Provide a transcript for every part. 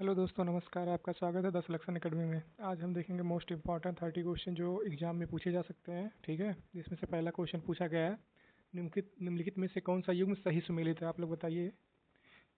Hello दोस्तों, नमस्कार। आपका स्वागत है द सिलेक्शन एकेडमी में। आज हम देखेंगे मोस्ट इंपॉर्टेंट 30 क्वेश्चन जो एग्जाम में पूछे जा सकते हैं। ठीक है, जिसमें से पहला क्वेश्चन पूछा गया है, निम्नलिखित में से कौन सा युग्म सही सुमेलित है। आप लोग बताइए,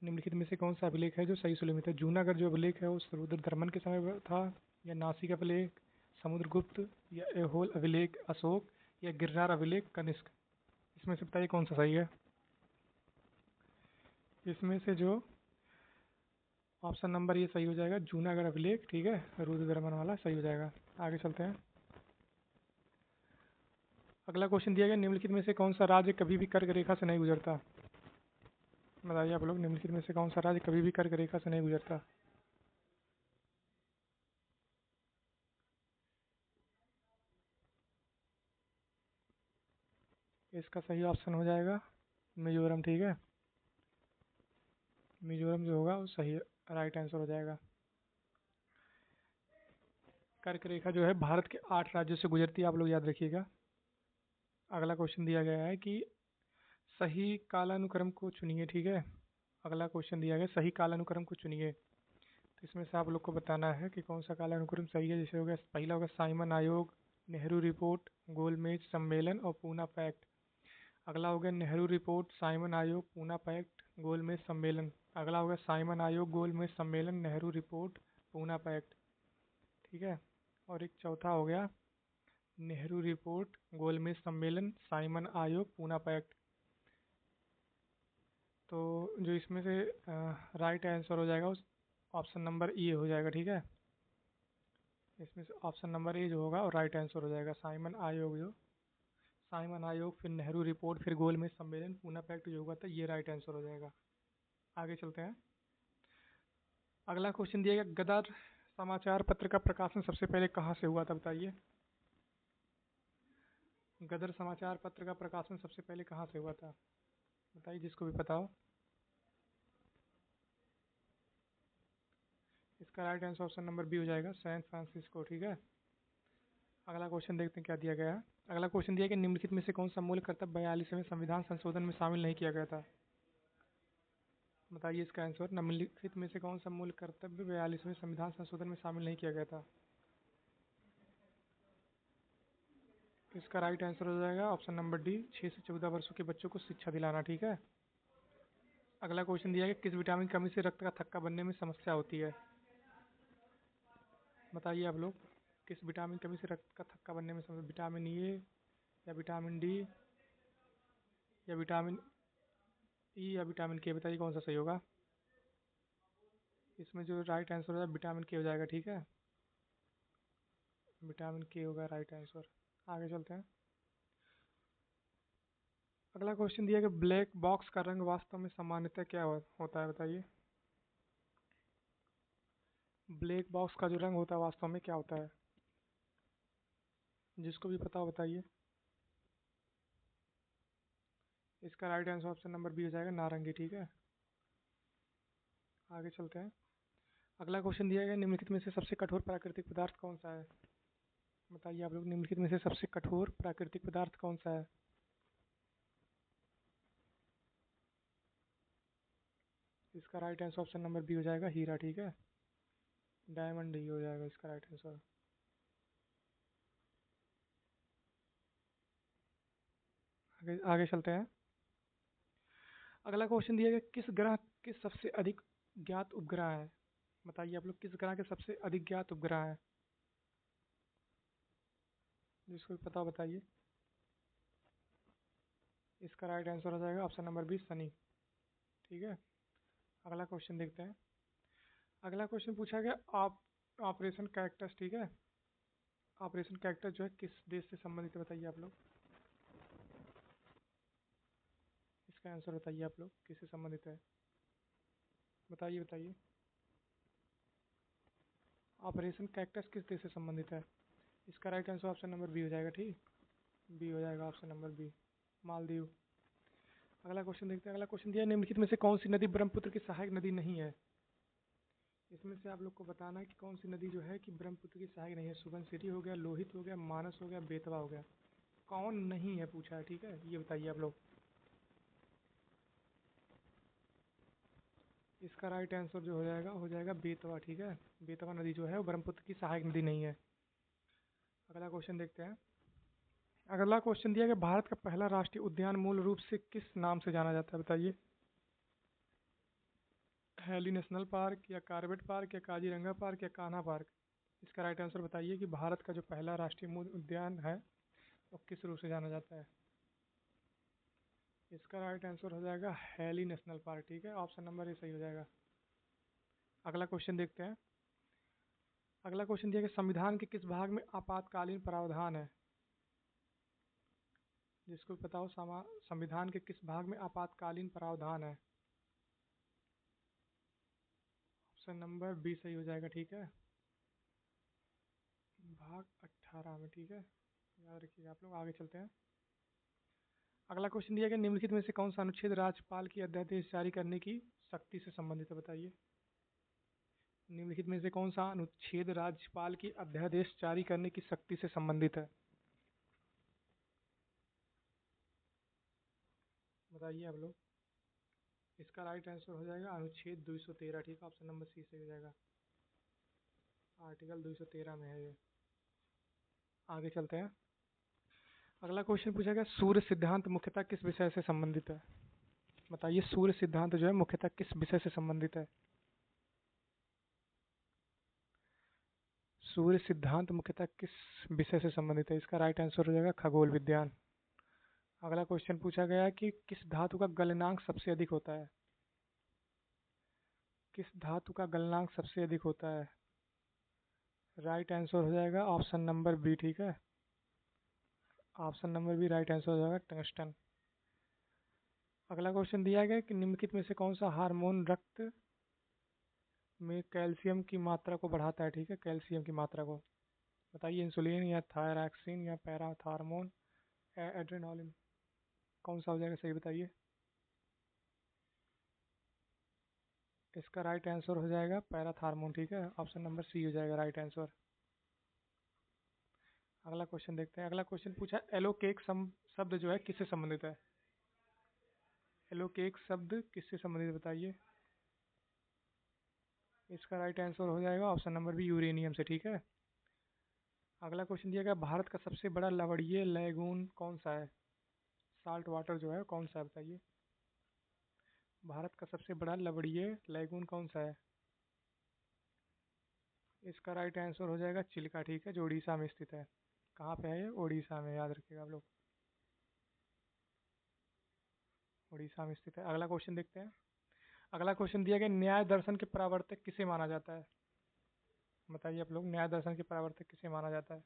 निम्नलिखित में से कौन सा अभिलेख है जो सही सुमेलित है। जूनागढ़ जो अभिलेख है वो रुद्रदमन के समय में था, या नासिक अभिलेख, समुद्रगुप्त, या ऐहोल अभिलेख अशोक, या गिरनार अभिलेख कनिष्क। इसमें से बताइए कौन सा सही है। इसमें से जो ऑप्शन नंबर ये सही हो जाएगा, जूनागढ़ अभिलेख। ठीक है, रुद्रदमन वाला सही हो जाएगा। आगे चलते हैं। अगला क्वेश्चन दिया गया, निम्नलिखित में से कौन सा राज्य कभी भी कर्क रेखा से नहीं गुजरता। बताइए आप लोग, निम्नलिखित में से कौन सा राज्य कभी भी कर्क रेखा से नहीं गुजरता। इसका सही ऑप्शन हो जाएगा मिजोरम। ठीक है, मिजोरम जो होगा वो सही राइट आंसर हो जाएगा। कर्क रेखा जो है भारत के 8 राज्यों से गुजरती है, आप लोग याद रखिएगा। अगला क्वेश्चन दिया गया है कि सही कालानुक्रम को चुनिए। ठीक है, अगला क्वेश्चन दिया गया, सही कालानुक्रम को चुनिए। तो इसमें से आप लोग को बताना है कि कौन सा कालानुक्रम सही है। जैसे हो गया, पहला होगा साइमन आयोग, नेहरू रिपोर्ट, गोलमेज सम्मेलन और पूना पैक्ट। अगला हो गया नेहरू रिपोर्ट, साइमन आयोग, पूना पैक्ट, गोलमेज सम्मेलन। अगला हो गया साइमन आयोग, गोलमेज सम्मेलन, नेहरू रिपोर्ट, पूना पैक्ट। ठीक है, और एक चौथा हो गया नेहरू रिपोर्ट, गोलमेज सम्मेलन, साइमन आयोग, पूना पैक्ट। तो जो इसमें से राइट आंसर हो जाएगा उस ऑप्शन नंबर ए हो जाएगा। ठीक है, इसमें से ऑप्शन नंबर ए जो होगा और राइट आंसर हो जाएगा। साइमन आयोग, जो साइमन आयोग, फिर नेहरू रिपोर्ट, फिर गोलमेज सम्मेलन, पूना पैक्ट जो होगा था, ये राइट आंसर हो जाएगा। आगे चलते हैं। अगला क्वेश्चन दिया गया, गदर समाचार पत्र का प्रकाशन सबसे पहले कहाँ से हुआ था। बताइए, गदर समाचार पत्र का प्रकाशन सबसे पहले कहाँ से हुआ था। बताइए, जिसको भी पता हो। इसका right answer option number B हो जाएगा, सैन फ्रांसिस्को। ठीक है, अगला क्वेश्चन देखते हैं क्या दिया गया है। अगला क्वेश्चन दिया गया, निम्नलिखित में से कौन सा मूल कर्तव्य 42वें संविधान संशोधन में शामिल नहीं किया गया था। बताइए इसका आंसर, निम्नलिखित में से कौन सा मूल कर्तव्य 42वें संविधान संशोधन में शामिल नहीं किया गया था। इसका राइट आंसर हो जाएगा ऑप्शन नंबर डी, 6 से 14 वर्षों के बच्चों को शिक्षा दिलाना। ठीक है, अगला क्वेश्चन दिया गया, किस विटामिन की कमी से रक्त का थक्का बनने में समस्या होती है। बताइए आप लोग, किस विटामिन की कमी से रक्त का थक्का बनने में समस्या। विटामिन ए, या विटामिन डी, या विटामिन ई, या विटामिन के। बताइए कौन सा सही होगा। इसमें जो राइट आंसर हो जाएगा विटामिन के हो जाएगा। ठीक है, विटामिन के होगा राइट आंसर। आगे चलते हैं। अगला क्वेश्चन दिया गया, ब्लैक बॉक्स का रंग वास्तव में सामान्यतः क्या होता है। बताइए, ब्लैक बॉक्स का जो रंग होता है वास्तव में क्या होता है। जिसको भी पता हो बताइए। इसका right answer option number B हो जाएगा, नारंगी। ठीक है, आगे चलते हैं। अगला क्वेश्चन दिया गया, निम्नलिखित में से सबसे कठोर प्राकृतिक पदार्थ कौन सा है। बताइए आप लोग, निम्नलिखित में से सबसे कठोर प्राकृतिक पदार्थ कौन सा है। इसका right answer option number B हो जाएगा, हीरा। ठीक है, डायमंड ही हो जाएगा इसका राइट आंसर। आगे आगे चलते हैं। अगला क्वेश्चन दिया गया, किस ग्रह के सबसे अधिक ज्ञात उपग्रह है। बताइए आप लोग, किस ग्रह के सबसे अधिक ज्ञात उपग्रह है। जिसको भी पता हो बताइए। इसका राइट आंसर हो जाएगा ऑप्शन नंबर बी, शनि। ठीक है, अगला क्वेश्चन देखते हैं। अगला क्वेश्चन पूछा गया, आप ऑपरेशन कैक्टस। ठीक है, ऑपरेशन कैक्टस जो है किस देश से संबंधित है। बताइए आप लोग, इसका आंसर बताइए आप लोग, किससे संबंधित है। बताइए बताइए, ऑपरेशन कैक्टस किस देश से संबंधित है। इसका right answer option number B हो जाएगा। ठीक, बी हो जाएगा ऑप्शन नंबर बी, मालदीव। अगला क्वेश्चन देखते हैं। अगला क्वेश्चन दिया है, निम्नलिखित में से कौन सी नदी ब्रह्मपुत्र की सहायक नदी नहीं है। इसमें से आप लोग को बताना है कि कौन सी नदी जो है कि ब्रह्मपुत्र की सहायक नहीं है। सुबनसिरी हो गया, लोहित हो गया, मानस हो गया, बेतवा हो गया। कौन नहीं है पूछा है। ठीक है, ये बताइए आप लोग। इसका राइट आंसर जो हो जाएगा बेतवा, ठीक है। बेतवा नदी जो है वो ब्रह्मपुत्र की सहायक नदी नहीं है। अगला क्वेश्चन देखते हैं। अगला क्वेश्चन दिया है कि भारत का पहला राष्ट्रीय उद्यान मूल रूप से किस नाम से जाना जाता है, बताइए। हैली नेशनल पार्क, या कॉर्बेट पार्क, या काजीरंगा पार्क, या कान्हा पार्क। इसका राइट आंसर बताइए कि भारत का जो पहला राष्ट्रीय मूल उद्यान है वो किस रूप से जाना जाता है। इसका राइट आंसर हो जाएगा हैली नेशनल पार्क, ठीक है। ऑप्शन नंबर ए सही हो जाएगा। अगला क्वेश्चन देखते हैं। अगला क्वेश्चन दिया कि संविधान के किस भाग में आपातकालीन प्रावधान है। जिसको भी पता हो संविधान के किस भाग में आपातकालीन प्रावधान है। ऑप्शन नंबर बी सही हो जाएगा, ठीक है। भाग 18 में, ठीक है। याद रखिएगा आप लोग। आगे चलते हैं। अगला क्वेश्चन दिया गया निम्नलिखित में से कौन सा अनुच्छेद राज्यपाल की अध्यादेश जारी करने की शक्ति से संबंधित है, बताइए। निम्नलिखित में से कौन सा अनुच्छेद राज्यपाल की अध्यादेश जारी करने की शक्ति से संबंधित है, बताइए आप लोग। इसका राइट आंसर हो जाएगा अनुच्छेद 213, ठीक है। ऑप्शन नंबर सी सही हो जाएगा। आर्टिकल 213 में है ये। आगे चलते हैं। अगला क्वेश्चन पूछा गया सूर्य सिद्धांत मुख्यतः किस विषय से संबंधित है, बताइए। सूर्य सिद्धांत जो है मुख्यतः किस विषय से संबंधित है। सूर्य सिद्धांत मुख्यतः किस विषय से संबंधित है। इसका राइट आंसर हो जाएगा खगोल विज्ञान। अगला क्वेश्चन पूछा गया है कि किस धातु का गलनांक सबसे अधिक होता है। किस धातु का गलनांक सबसे अधिक होता है। राइट आंसर हो जाएगा ऑप्शन नंबर बी, ठीक है। Option number B right answer हो जाएगा टंगस्टन। अगला क्वेश्चन दिया गया कि निम्नलिखित में से कौन सा हार्मोन रक्त में कैल्शियम की मात्रा को बढ़ाता है, ठीक है। कैल्शियम की मात्रा को बताइए। इंसुलिन, या थायरॉक्सिन, या पैराथार्मोन, या एड्रेनालिन। कौन सा हो जाएगा सही, बताइए। इसका राइट आंसर हो जाएगा पैराथार्मोन, ठीक है। ऑप्शन नंबर सी हो जाएगा राइट आंसर। अगला क्वेश्चन देखते हैं। अगला क्वेश्चन पूछा एलोकेक शब्द जो है किससे संबंधित है। एलोकेक शब्द किससे संबंधित, बताइए। इसका राइट आंसर हो जाएगा ऑप्शन नंबर बी यूरेनियम से, ठीक है। अगला क्वेश्चन दिया गया भारत का सबसे बड़ा लवणीय लैगून कौन सा है। साल्ट वाटर जो है कौन सा है, बताइए। भारत का सबसे बड़ा लवणीय लैगून कौन सा है। इसका राइट आंसर हो जाएगा चिल्का, ठीक है, जो उड़ीसा में स्थित है। कहाँ पे है ये, उड़ीसा में, याद रखिएगा आप लोग। उड़ीसा में स्थित है। अगला क्वेश्चन देखते हैं। अगला क्वेश्चन दिया गया न्याय दर्शन के प्रवर्तक किसे माना जाता है, बताइए आप लोग। न्याय दर्शन के प्रवर्तक किसे माना जाता है।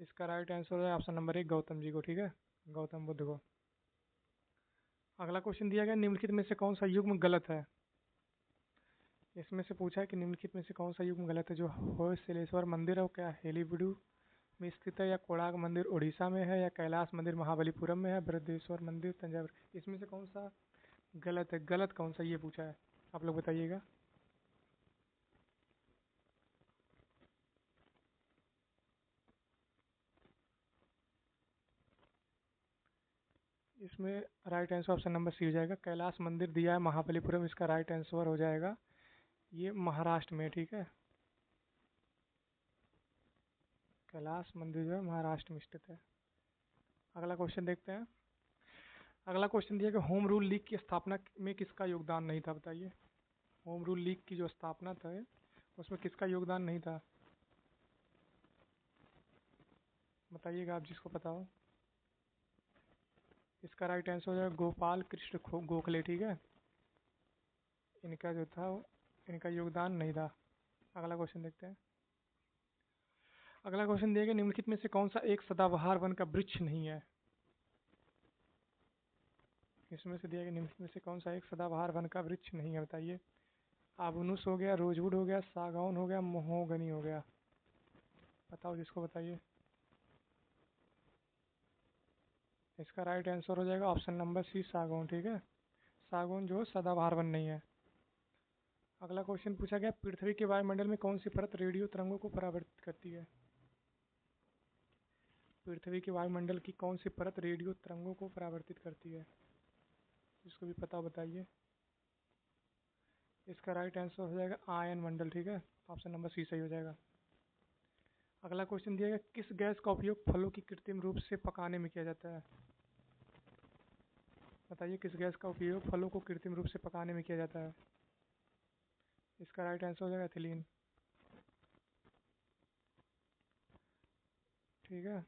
इसका राइट आंसर है ऑप्शन नंबर 1 गौतम जी को, ठीक है। गौतम बुद्ध को। अगला क्वेश्चन दिया गया निम्नलिखित में से कौन सा युग्म गलत है। इसमें से पूछा है कि निम्नलिखित में से कौन सा युग्म गलत है। जो होयसलेश्वर मंदिर है वो क्या हेलीबुडू में स्थित है, या कोणार्क मंदिर उड़ीसा में है, या कैलाश मंदिर महाबलीपुरम में है, बृहदेश्वर मंदिर तंजावुर। इसमें से कौन सा गलत है, गलत कौन सा, ये पूछा है। आप लोग बताइएगा। इसमें right answer option number C हो जाएगा। कैलाश मंदिर दिया है महाबलीपुरम, इसका राइट आंसर हो जाएगा ये महाराष्ट्र में, ठीक है। कैलाश मंदिर जो है महाराष्ट्र में स्थित है। अगला क्वेश्चन देखते हैं। अगला क्वेश्चन दिया कि होम रूल लीग की स्थापना में किसका योगदान नहीं था, बताइए। होम रूल लीग की जो स्थापना था उसमें किसका योगदान नहीं था, बताइएगा आप जिसको पता हो। इसका राइट आंसर हो जाएगा गोपाल कृष्ण गोखले, ठीक है। इनका जो था इनका योगदान नहीं था। अगला क्वेश्चन देखते हैं। अगला क्वेश्चन दिया गया निम्नलिखित में से कौन सा एक सदाबहार वन का वृक्ष नहीं है। इसमें से दिया गया निम्नलिखित में से कौन सा एक सदाबहार वन का वृक्ष नहीं है, बताइए। आबनूस हो गया, रोजवुड हो गया, सागौन हो गया, महोगनी हो गया। बताओ जिसको, बताइए। इसका राइट आंसर हो जाएगा ऑप्शन नंबर सी सागौन, ठीक है। सागौन जो सदाबहार वन नहीं है। अगला क्वेश्चन पूछा गया पृथ्वी के वायुमंडल में कौन सी परत रेडियो तरंगों को परावर्तित करती है। पृथ्वी के वायुमंडल की कौन सी परत रेडियो तरंगों को परावर्तित करती है। इसको भी पता बताइए। इसका राइट आंसर हो जाएगा आयन मंडल, ठीक है। ऑप्शन नंबर सी सही हो जाएगा। अगला क्वेश्चन दिया गया, किस गैस का उपयोग फलों की कृत्रिम रूप से पकाने में किया जाता है? बताइए किस गैस का उपयोग फलों को कृत्रिम रूप से पकाने में किया जाता है? इसका राइट आंसर हो जाएगा एथिलीन, ठीक है।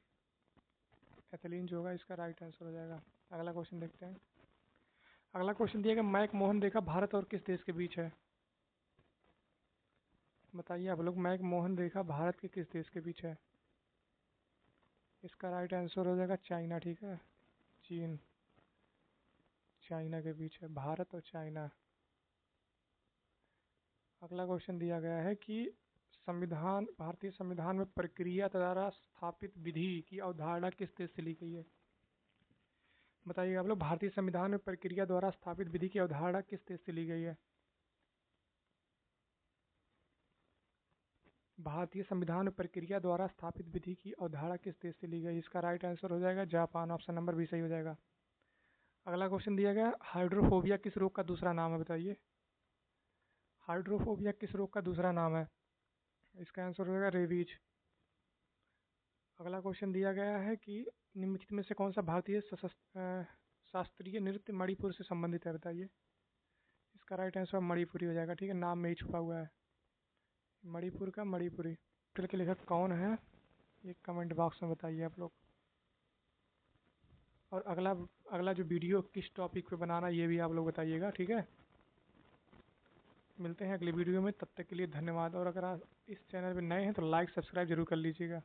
एथिलीन जो होगा इसका राइट आंसर हो जाएगा। अगला क्वेश्चन देखते हैं। अगला क्वेश्चन दिया गया, मैक मोहन रेखा भारत और किस देश के बीच है? बताइए आप लोग, मैक मोहन रेखा भारत के किस देश के बीच है? इसका राइट आंसर हो जाएगा चाइना, ठीक है। चीन, चाइना के बीच है, भारत और चाइना। अगला क्वेश्चन दिया गया है कि संविधान, भारतीय संविधान में प्रक्रिया द्वारा स्थापित विधि की अवधारणा किस देश से ली गई है? बताइए आप लोग, भारतीय संविधान में प्रक्रिया द्वारा स्थापित विधि की अवधारणा किस देश से ली गई है? भारतीय संविधान में प्रक्रिया द्वारा स्थापित विधि की अवधारणा किस देश से ली गई? इसका राइट आंसर हो जाएगा जापान, ऑप्शन नंबर बी सही हो जाएगा। अगला क्वेश्चन दिया गया, हाइड्रोफोबिया किस रोग का दूसरा नाम है? बताइए हाइड्रोफोबिया किस रोग का दूसरा नाम है? इसका आंसर हो जाएगा रेबीज। अगला क्वेश्चन दिया गया है कि निम्नलिखित में से कौन सा भारतीय शास्त्रीय नृत्य मणिपुर से संबंधित है? बताइए। इसका राइट आंसर मणिपुरी हो जाएगा, ठीक है। नाम में ही छुपा हुआ है मणिपुर का, मणिपुरी। फिल्म के लेखक कौन है, ये कमेंट बॉक्स में बताइए आप लोग। और अगला अगला जो वीडियो किस टॉपिक पे बनाना ये भी आप लोग बताइएगा, ठीक है। मिलते हैं अगली वीडियो में, तब तक के लिए धन्यवाद। और अगर आप इस चैनल पे नए हैं तो लाइक सब्सक्राइब जरूर कर लीजिएगा।